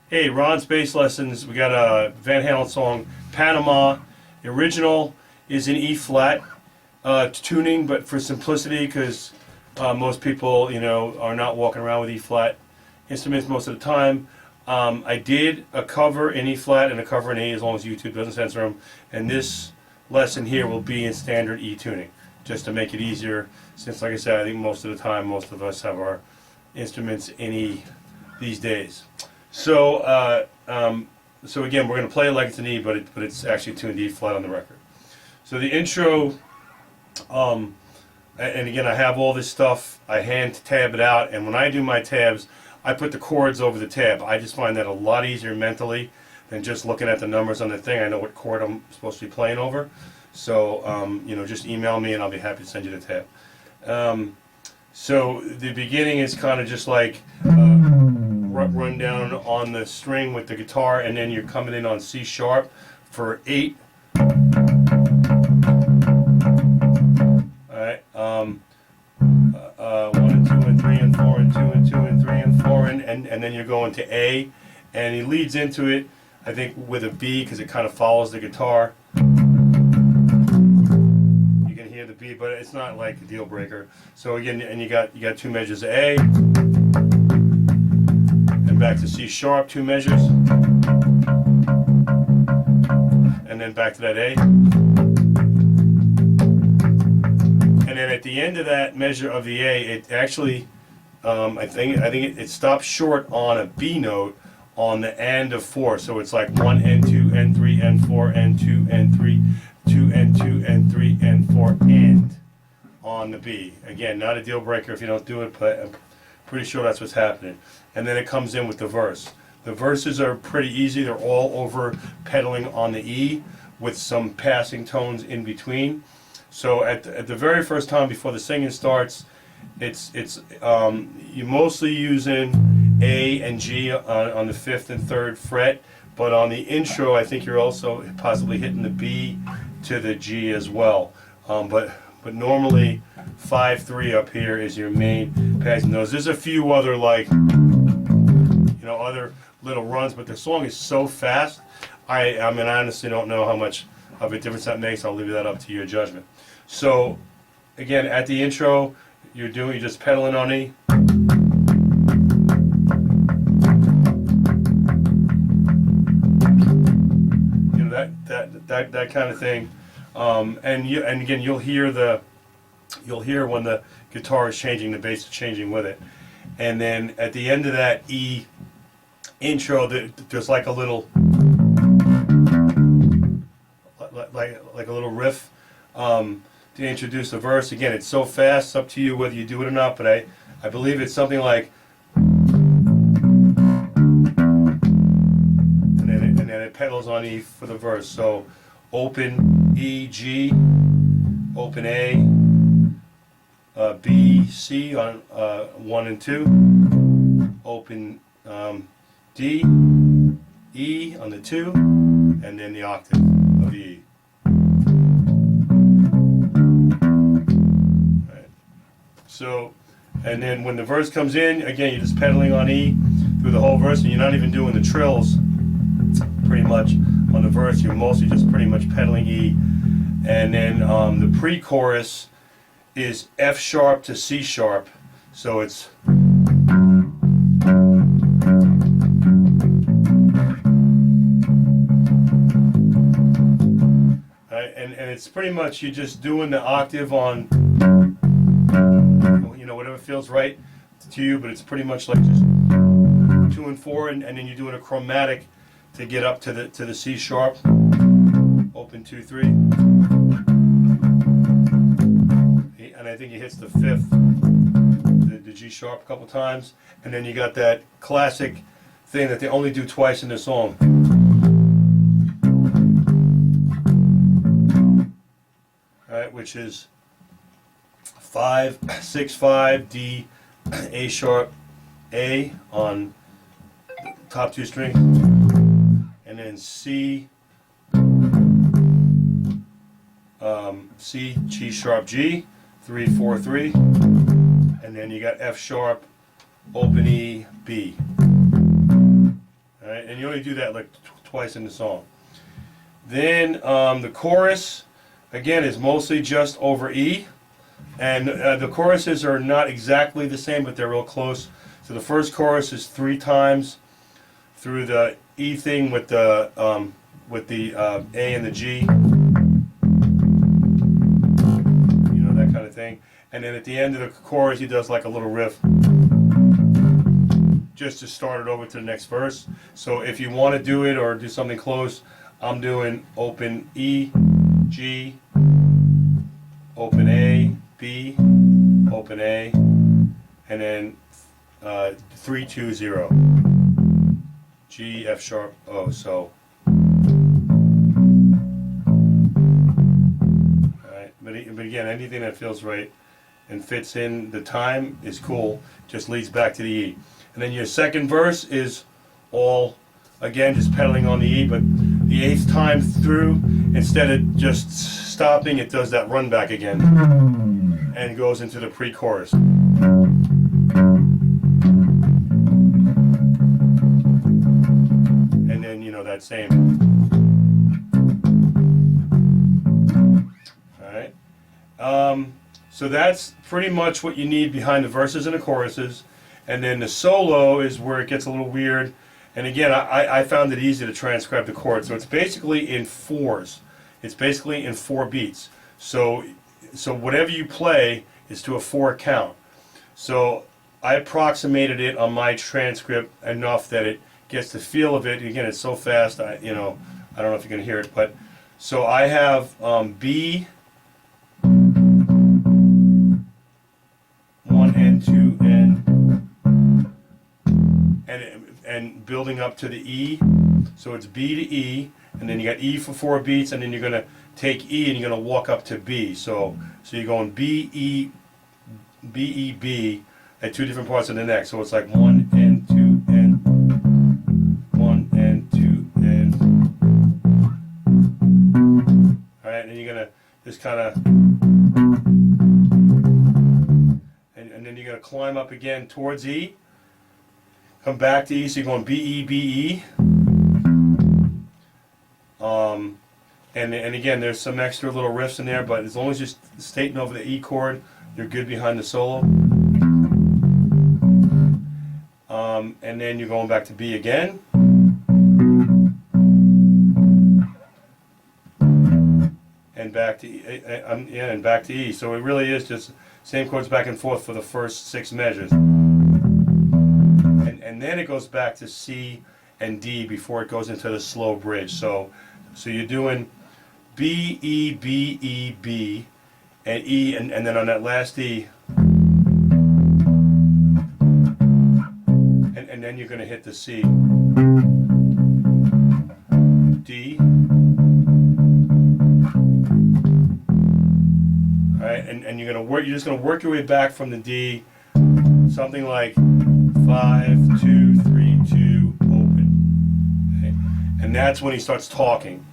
Hey, Ron's Bass Lessons. We got a Van Halen song, Panama. The original is in E flat tuning, but for simplicity, because most people, are not walking around with E flat instruments most of the time. I did a cover in E flat and a cover in A, as long as YouTube doesn't censor them. And this lesson here will be in standard E tuning, just to make it easier. Since, like I said, I think most of the time, most of us have our instruments in E these days. So, so again, we're going to play it like it's an E, but it's actually tuned E flat on the record. So the intro, and again, I have all this stuff. I hand tab it out, and when I do my tabs, I put the chords over the tab. I just find that a lot easier mentally than just looking at the numbers on the thing. I know what chord I'm supposed to be playing over. So, just email me, and I'll be happy to send you the tab. So the beginning is kind of just like run down on the string with the guitar, and then you're coming in on C sharp for 8. Alright, 1 and 2 and 3 and 4 and 2 and 2 and 3 and 4 and then you're going to A, and he leads into it, I think, with a B because it kind of follows the guitar. You can hear the B, but it's not like a deal breaker. So again, and you got 2 measures of A. Back to C sharp, 2 measures, and then back to that A, and then at the end of that measure of the A, it actually, I think it stops short on a B note on the end of 4. So it's like 1 and 2 and 3 and 4 and 2 and 3, 2 and 2 and 3 and 4 and on the B. Again, not a deal breaker if you don't do it, but I'm pretty sure that's what's happening. And then it comes in with the verse. The verses are pretty easy. They're all over pedaling on the E with some passing tones in between. So at the very first time before the singing starts, you're mostly using A and G on the 5th and 3rd fret, but on the intro I think you're also possibly hitting the B to the G as well. But normally 5-3 up here is your main passing notes. There's a few other other little runs, but the song is so fast. I honestly don't know how much of a difference that makes. I'll leave that up to your judgment. So again, at the intro, you're just pedaling on E. That kind of thing. And again, you'll hear when the guitar is changing, the bass is changing with it. And then at the end of that E intro, there's like a little like a little riff to introduce the verse. Again, it's so fast, it's up to you whether you do it or not, but I believe it's something like, and then it pedals on E for the verse. So open E, G, open A, B, C on 1 and 2, open D, E on the 2, and then the octave of E. Right. So, and then when the verse comes in, again, you're just pedaling on E through the whole verse, and you're not even doing the trills pretty much on the verse. You're mostly just pretty much pedaling E. And then the pre-chorus is F sharp to C sharp. So it's and it's pretty much you're just doing the octave on whatever feels right to you, but it's pretty much like just 2 and 4, and then you're doing a chromatic to get up to the C sharp. Open 2, 3, and I think he hits the 5th, the G sharp a couple times, and then you got that classic thing that they only do twice in the song. Alright, which is 5, 6, 5, D, A sharp, A on the top 2 strings, and then C, C, G sharp, G, 3, 4, 3, and then you got F sharp, open E, B. Alright, right? And you only do that like twice in the song. Then the chorus, again, is mostly just over E. And the choruses are not exactly the same, but they're real close. So the first chorus is 3 times through the E thing with the A and the G, you know, that kind of thing. And then at the end of the chorus, he does like a little riff, just to start it over to the next verse. So if you want to do it or do something close, I'm doing open E, G, open A, B, open A, and then 3, 2, 0. G, F sharp, O. So, alright, but again, anything that feels right and fits in the time is cool, just leads back to the E. And then your second verse is all, again, just pedaling on the E, but the 8th time through, instead of just stopping, it does that run back again and goes into the pre-chorus. And then, you know, that same. Alright. So that's pretty much what you need behind the verses and the choruses. And then the solo is where it gets a little weird. And again, I found it easy to transcribe the chords. So it's basically in 4s. It's basically in 4 beats. So whatever you play is to a 4 count. So I approximated it on my transcript enough that it gets the feel of it. Again, it's so fast, I don't know if you can hear it, but so I have B, 1 and 2 and building up to the E. So it's B to E, and then you got E for 4 beats, and then you're gonna take E and you're gonna walk up to B. So you're going B, E, B, E, B at 2 different parts of the neck. So it's like 1 and 2 and 1 and 2 and. Alright, and then you're gonna just kinda and then you're gonna climb up again towards E. Come back to E, so you're going B, E, B, E. And again, there's some extra little riffs in there, but as long as you're stating over the E chord, you're good behind the solo. And then you're going back to B again. And back to E, and back to E. So it really is just same chords back and forth for the first 6 measures. And then it goes back to C and D before it goes into the slow bridge. So you're doing B, E, B, E, B, and E, and then on that last E, and then you're going to hit the C, D, all right, and you're just going to work your way back from the D, something like 5, 2, 3, 2, open. Okay? And that's when he starts talking.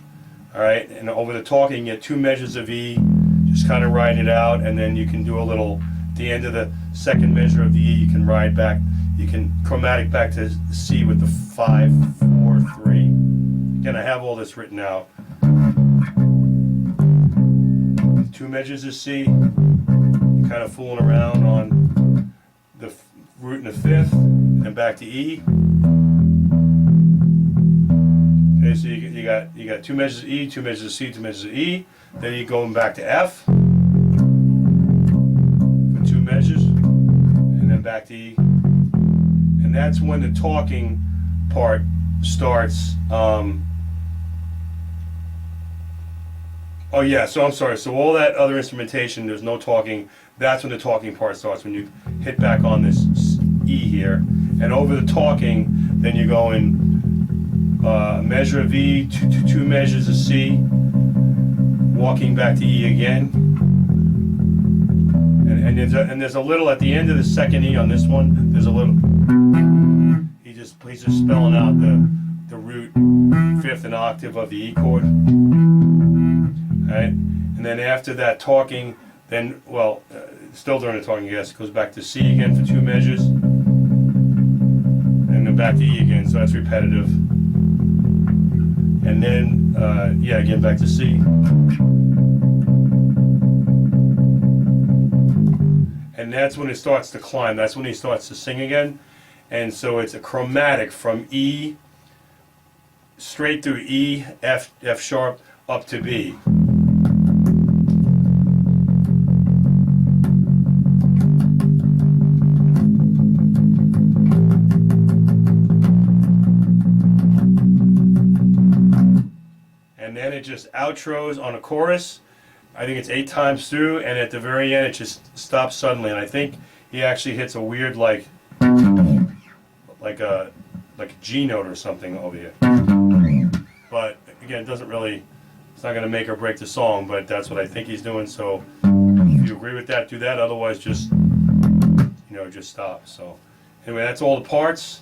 Alright, and over the talking, you get 2 measures of E, just kind of ride it out, and then you can do a little, at the end of the second measure of the E, you can ride back, you can chromatic back to C with the 5, 4, 3. Again, I have all this written out. 2 measures of C, you're kind of fooling around on the root in the 5th, and back to E. Okay, so you got 2 measures of E, 2 measures of C, 2 measures of E. Then you're going back to F for 2 measures, and then back to E. And that's when the talking part starts. Oh yeah, so I'm sorry. So all that other instrumentation, there's no talking. That's when the talking part starts. When you hit back on this E here, and over the talking, then you're going measure of E, 2 measures of C, walking back to E again, and there's a little at the end of the second E on this one. There's a little. He's just spelling out the root 5th and octave of the E chord. All right, and then after that talking, then still during the talking, I guess, it goes back to C again for 2 measures, and then back to E again. So that's repetitive. and then yeah, again back to C. And that's when it starts to climb. That's when he starts to sing again. And so it's a chromatic from E, straight through E, F sharp, up to B. And then it just outros on a chorus. I think it's 8 times through, and at the very end it just stops suddenly. And I think he actually hits a weird like a G note or something over here. But again, it doesn't really, it's not going to make or break the song, but that's what I think he's doing. So if you agree with that, do that. Otherwise, just, you know, just stop. So anyway, that's all the parts.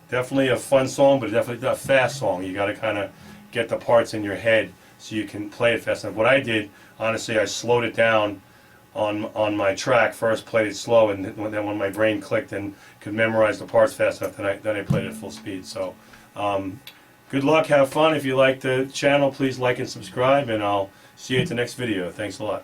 Definitely a fun song, but definitely not a fast song. You got to kind of get the parts in your head so you can play it fast enough. What I did, honestly, I slowed it down on my track. First played it slow, and then when my brain clicked and could memorize the parts fast enough, then I played it at full speed. So good luck, have fun. If you like the channel, please like and subscribe, and I'll see you at the next video. Thanks a lot.